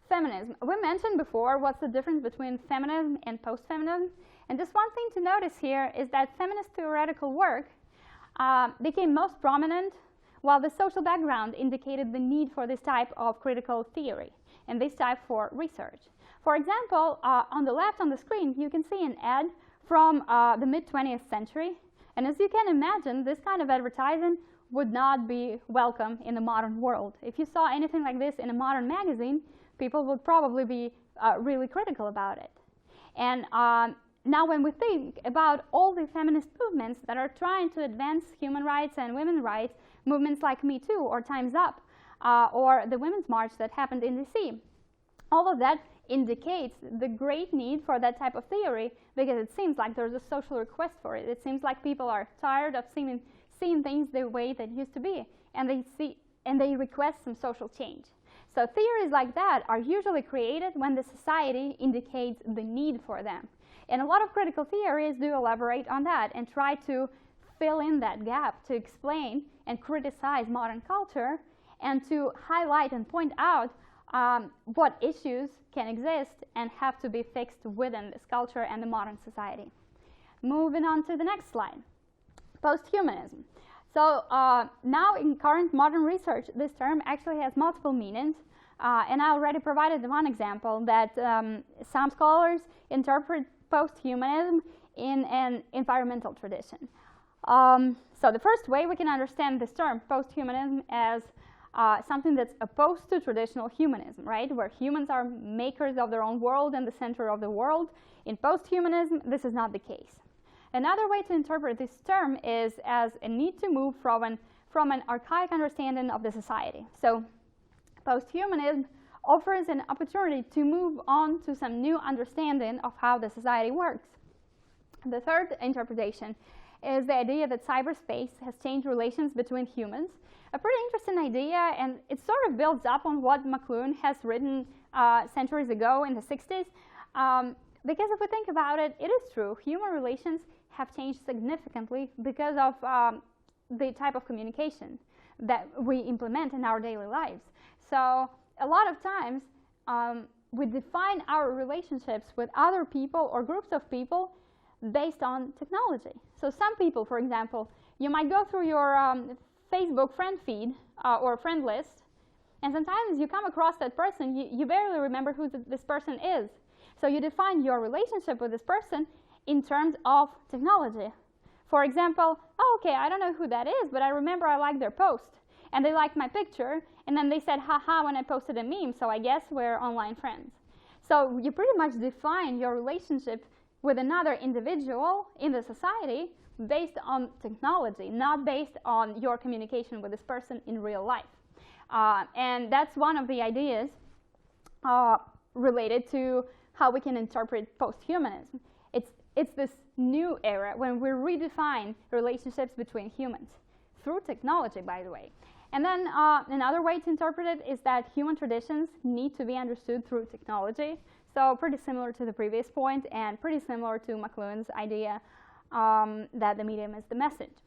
Feminism. We mentioned before what's the difference between feminism and post-feminism. And just one thing to notice here is that feminist theoretical work became most prominent while the social background indicated the need for this type of critical theory and this type for research. For example, on the left on the screen, you can see an ad from the mid-20th century. And as you can imagine, this kind of advertising would not be welcome in the modern world. If you saw anything like this in a modern magazine, people would probably be really critical about it. And now when we think about all the feminist movements that are trying to advance human rights and women's rights, movements like Me Too or Time's Up, or the Women's March that happened in DC, all of that indicates the great need for that type of theory, because it seems like there's a social request for it. It seems like people are tired of seeing things the way that used to be, and they request some social change. So theories like that are usually created when the society indicates the need for them. And a lot of critical theories do elaborate on that and try to fill in that gap, to explain and criticize modern culture, and to highlight and point out what issues can exist and have to be fixed within this culture and the modern society. Moving on to the next slide. Posthumanism. So now in current modern research, this term actually has multiple meanings. And I already provided one example that some scholars interpret posthumanism in an environmental tradition. So the first way we can understand this term, posthumanism, as something that's opposed to traditional humanism, right? Where humans are makers of their own world and the center of the world. In posthumanism, this is not the case. Another way to interpret this term is as a need to move from an archaic understanding of the society. So posthumanism offers an opportunity to move on to some new understanding of how the society works. The third interpretation is the idea that cyberspace has changed relations between humans. A pretty interesting idea, and it sort of builds up on what McLuhan has written centuries ago in the 60s. Because if we think about it, it is true. Human relations have changed significantly because of the type of communication that we implement in our daily lives. So a lot of times, we define our relationships with other people or groups of people based on technology. So some people, for example, you might go through your Facebook friend feed or friend list, and sometimes you come across that person, you barely remember who this person is. So you define your relationship with this person in terms of technology. For example, oh, okay, I don't know who that is, but I remember I liked their post, and they liked my picture, and then they said, haha, when I posted a meme, so I guess we're online friends. So you pretty much define your relationship with another individual in the society based on technology, not based on your communication with this person in real life. And that's one of the ideas related to how we can interpret posthumanism. It's this new era when we redefine relationships between humans through technology, by the way. And then another way to interpret it is that human traditions need to be understood through technology. So pretty similar to the previous point and pretty similar to McLuhan's idea that the medium is the message.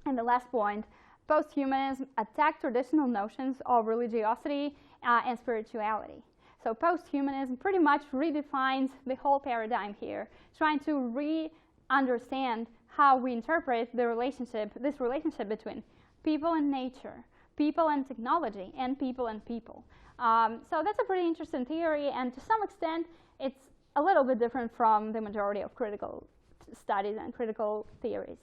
And the last point, posthumanism attacked traditional notions of religiosity and spirituality. So posthumanism pretty much redefines the whole paradigm here, trying to re-understand how we interpret this relationship between people and nature, people and technology, and people and people. So that's a pretty interesting theory, and to some extent, it's a little bit different from the majority of critical studies and critical theories.